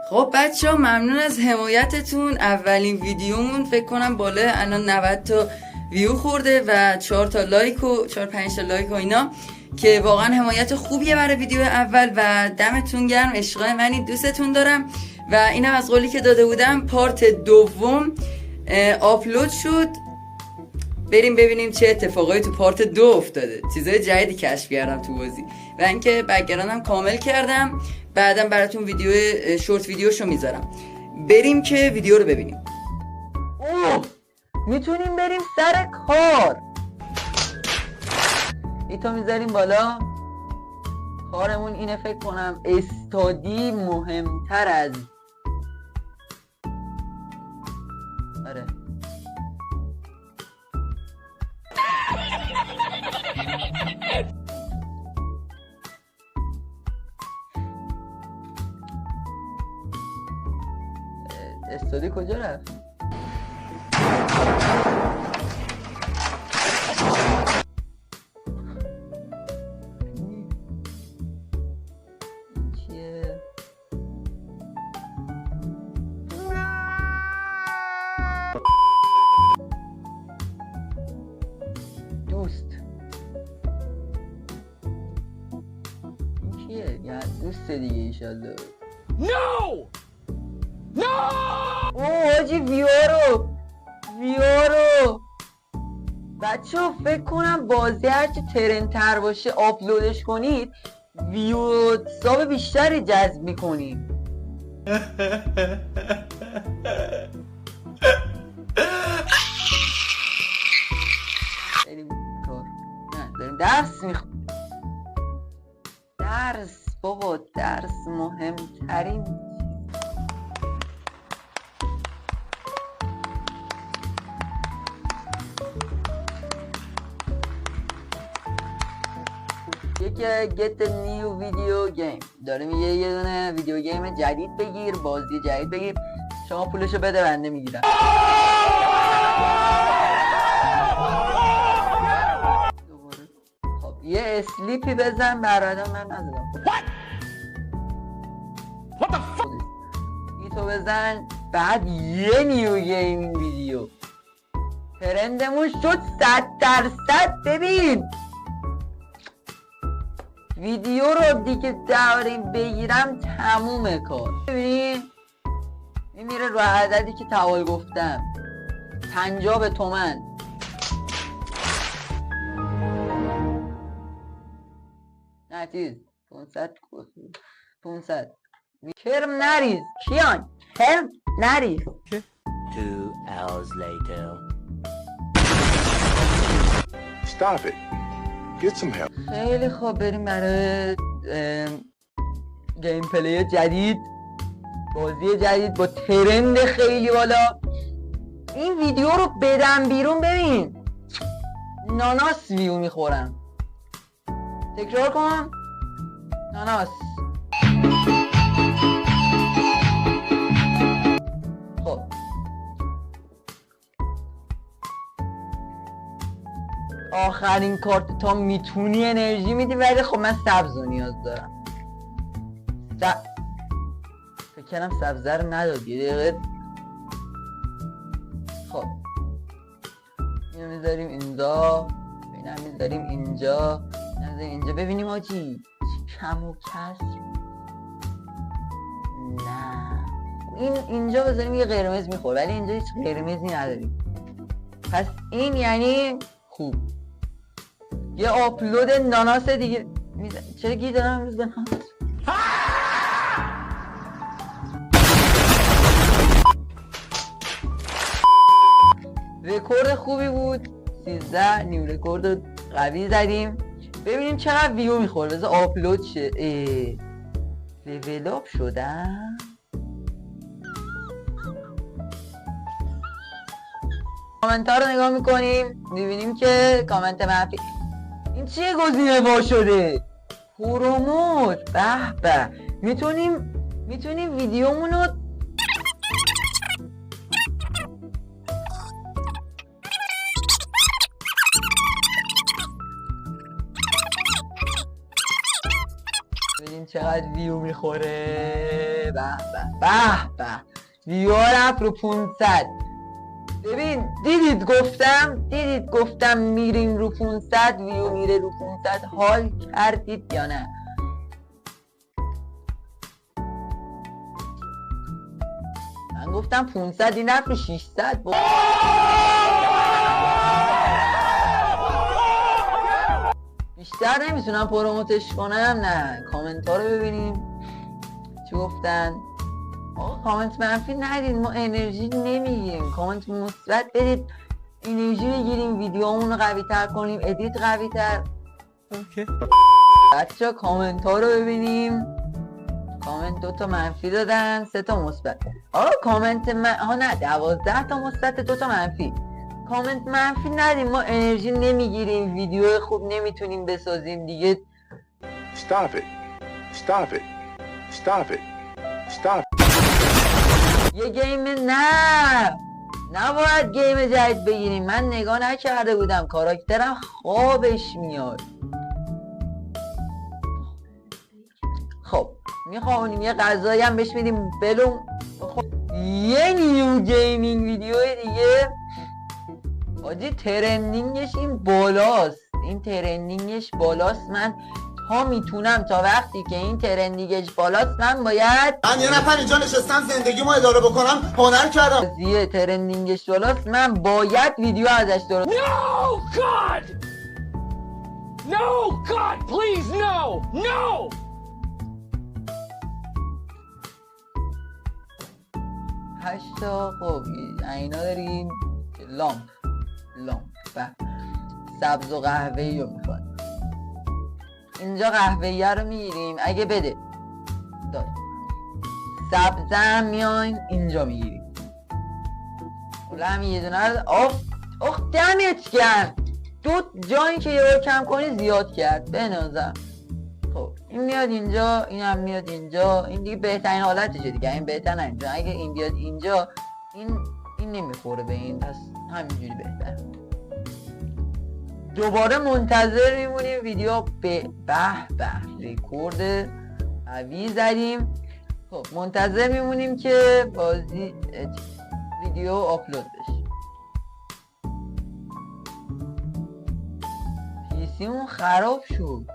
خب بچه ها ممنون از حمایتتون. اولین ویدیومون فکر کنم بالا الان 90 تا ویو خورده و 4 تا لایک و 4-5 تا لایک و اینا که واقعا حمایت خوبیه برای ویدیو اول و دمتون گرم. عشقای منی، دوستتون دارم. و اینم از قولی که داده بودم، پارت دوم آپلود شد. بریم ببینیم چه اتفاقایی تو پارت 2 افتاده. چیزای جدیدی کشف کردم تو بازی و اینکه بک‌گراندم کامل کردم. بعدم براتون ویدیو شورت ویدیوشو میذارم. بریم که ویدیو رو ببینیم. اوه میتونیم بریم سر کار. ایتو میذاریم بالا. کارمون اینه فکر کنم استادی مهمتر از آره استادی کجا رفت؟ چیه؟ دوست این کیه؟ یعنی دوست دیگه ایشالله. No! No! اوه حاجی ویارو بچه ها فکر کنم بازی هرچی ترندتر باشه آپلودش کنید ویو حساب بیشتری جذب میکنیم. بریم کار. نه داریم درس میخونیم. درس بابا، درس مهمترین. یکی get a new video game داره میگه یه دونه ویدیو گیم جدید بگیر، بازی جدید بگیر، شما پولشو بده بنده میگیرم. دوباره خب یه اسلیپی بزن برادر. من نزدم. ایتو بزن بعد یه نیو گیمینگ ویدیو. ترندمون شد 100%. ببین ویدیو رو دیگه داریم بگیرم تمومه کار. ببین این میره رو عددی که تاول گفتم 50 تومن. نه چیز 500 کرم نریز کیان، کرم نریز. 2 hours later. Stop it. Get some help. خیلی خوب بریم برای گیم پلی جدید، بازی جدید با ترند خیلی بالا. این ویدیو رو بدم بیرون ببین ناناس ویو میخورم. تکرار کن ناناس. خب آخرین کارت تا میتونی انرژی میدی، ولی خب من سبز رو نیاز دارم. فکر کنم سبزه رو نداد یه دقیقه. خب اینو میذاریم اینجا، اینم میذاریم اینجا، اینجا. ببینیم آجی کم و کسر. نه اینجا بذاریم یه قرمز میخوره، ولی اینجا هیچ قرمزی نداریم. پس این یعنی خوب. یه آپلود ناناس دیگه چرا گی دارم امروز به ناناس؟ رکورد خوبی بود. 13 نیو رکورد قوی زدیم. ببینیم چقدر ویو میخوره. بذار آپلود شه. لیول اپ شدم. کامنت ها رو نگاه میکنیم میبینیم که کامنت منفی. این چیه گزینه وا شده؟ پروموت. به به میتونیم ویدیومونو چقدر ویو میخوره. به به به به، ویو رفت رو 500. ببین دیدید گفتم میریم رو 500، ویو میره رو 500. حال کردید یا نه؟ من گفتم 500، این رفت رو 600. بیشتر نمیتونم پروموتش کنم. نه، کامنت ها رو ببینیم چی گفتن. آقا کامنت منفی ندید، ما انرژی نمیگیریم. کامنت مثبت بدید، انرژی بگیریم، ویدیومون رو قوی تر کنیم، ادیت قوی تر. بچه ها کامنت ها رو ببینیم. کامنت 2 تا منفی دادن، 3 تا مثبت. آقا کامنت نه 12 تا مثبت، 2 تا منفی. کامنت منفی ندیم، ما انرژی نمیگیریم، ویدیو خوب نمیتونیم بسازیم دیگه. Stop it. Stop it. Stop it. Stop. یه گیم نباید گیم جدید بگیریم. من نگاه نکرده بودم، کاراکترم خوابش میاد. خب میخوانیم یه غذایی هم بهش میدیم بلوم. خب یه نیو گیمینگ ویدیو دیگه. آجی ترندینگش این بالاست. من تا میتونم، تا وقتی که این ترندینگش بالاست، من باید یه نفر اینجا نشستم زندگیمو اداره بکنم، هنر کردم. زیه ترندینگش بالاست، من باید ویدیو ازش درست. No, God! No, God, please, no! No! 8 تا. خب اینا داریم. لامپ و سبز و قهوه‌ای رو میخواد. اینجا قهوه‌ای رو میگیریم اگه بده داد. سبزم میایم اینجا میگیریم. حالا همین یه دونه رو آخ دمت گرم. 2 جایی که یه کم کنی زیاد کرد بنازم. خب این میاد اینجا، این هم میاد اینجا. این دیگه بهترین حالتشه دیگه. این بهتر نه اینجا. اگه این بیاد اینجا، این نمیخوره به این، پس همینجوری بهتر. دوباره منتظر میمونیم ویدیو به رکورد قوی زدیم. خب منتظر میمونیم که ویدیو آپلود بشه. پیسیمون خراب شد.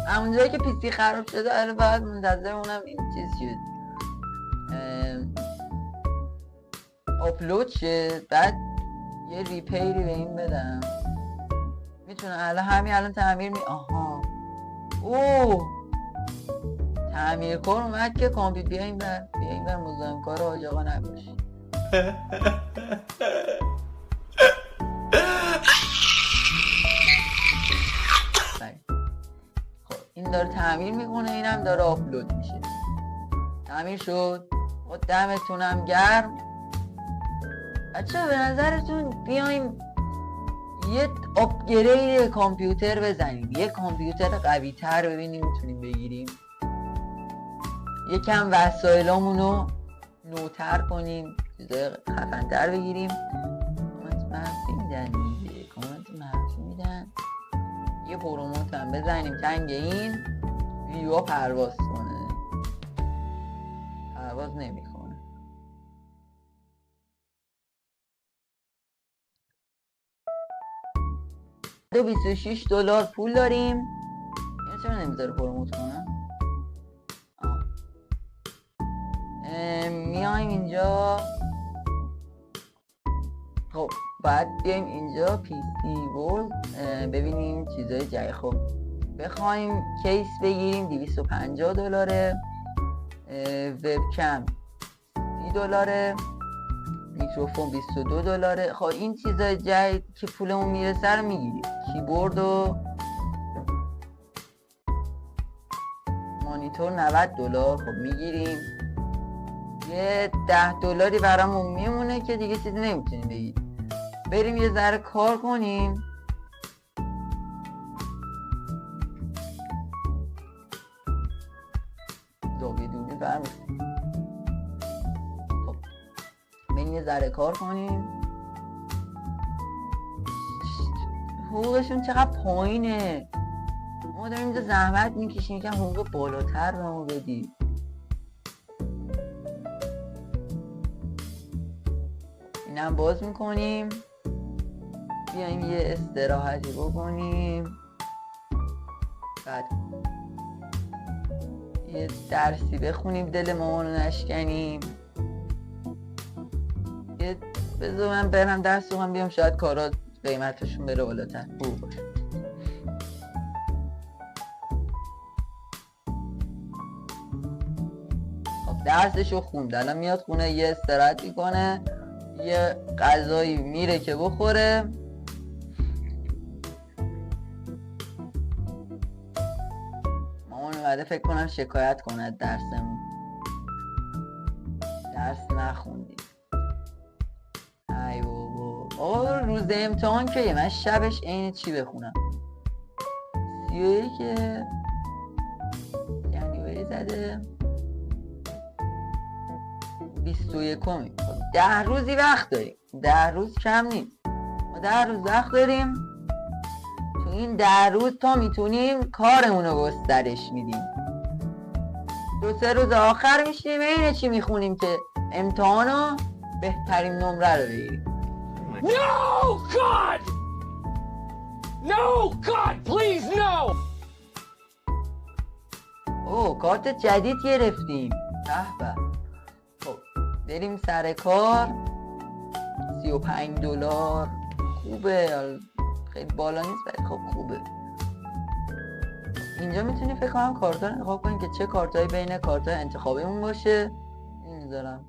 همونجایی که پیسی خراب شده، الان باید منتظر مونم این چیز شد آپلود شه، بعد یه ریپیری به این بدم. میتونه الان تعمیر آها اوه تعمیرکار اومد که کامپیوتر بیا این بر مزاحم کار حاج آقا نباشی. خب این داره تعمیر میکنه، اینم داره آپلود میشه. تعمیر شد. دمتونم گرم. بچه به نظرتون بیایم یه آپگرید کامپیوتر بزنیم، یه کامپیوتر قوی تر ببینیم میتونیم بگیریم، یکم وسایلامونو نوتر کنیم، چیزای خفن‌تر بگیریم. کامنت منفی میدن دیگه، کامنت منفی میدن. یه پروموت هم بزنیم تنگ این ویو پرواز کنه. پرواز نمیکنه. $26 پول داریم. یعنی چرا نمیذاره پروموت کنم؟ میایم اینجا. خب باید بیایم اینجا PC World ببینیم چیزای جای. خب بخوایم کیس بگیریم $250. وبکم $30. میکروفون $22. خب این چیزای جدید که پولمون میرسه رو میگیریم. کیبورد و مانیتور $90. خب میگیریم. یه $10 برامون میمونه که دیگه چیزی نمیتونیم بگیریم. بریم یه ذره کار کنیم. دونه برمی‌خوریم. خب بریم یه ذره کار کنیم. حقوقشون چقدر پایینه. ما داریم اینجا زحمت میکشیم که حقوق بالاتر به ما بدی. اینم باز میکنیم، بیایم یه استراحتی بکنیم، بعد یه درسی بخونیم، دل مامانو نشکنیم. یه بذار من برم درس بخونم بیام، شاید کارا قیمتشون بره بالاتر. خوب باشه. خب درسشو خوند، الان میاد خونه یه استراحت میکنه، یه غذایی میره که بخوره. مامان اومده فکر کنم شکایت کنه از درسمون، درس نخوندیم. ای بابا روز امتحان که من شبش عین چی بخونم؟ 31 جنوری زده 21. خب 10 روزی وقت داریم، 10 روز کم نیست. ما 10 روز وقت داریم، تو این 10 روز تا میتونیم کارمون رو گسترش میدیم. 2-3 روز آخر میشیم اینه چی میخونیم که امتحانو بهترین نمره رو بگیریم. No, God! No, God, please, no! اوه کارت جدید گرفتیم. به به. خب بریم سر کار. $35 خوبه، خیلی بالا نیست ولی خب خوبه. اینجا میتونی فکر کنم کارتا رو انتخاب کنیم که چه کارتایی بین کارتای انتخابیمون باشه. نمیذارم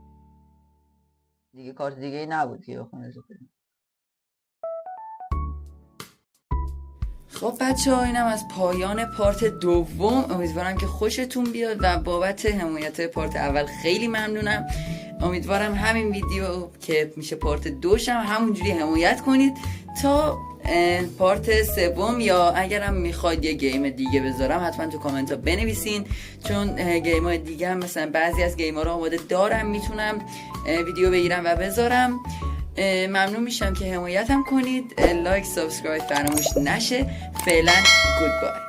دیگه کارت دیگه ای نبود که بخونه کنیم. خب بچه ها اینم از پایان پارت دوم. امیدوارم که خوشتون بیاد و بابت حمایت پارت اول خیلی ممنونم. امیدوارم همین ویدیو که میشه پارت دوشم همونجوری حمایت کنید تا پارت سوم، یا اگرم میخواید یه گیم دیگه بذارم حتما تو کامنت ها بنویسین، چون گیم های دیگه هم مثلا بعضی از گیم ها رو آماده دارم میتونم ویدیو بگیرم و بذارم. ممنون میشم که حمایتم کنید. لایک سابسکرایب فراموش نشه. فعلا گودبای.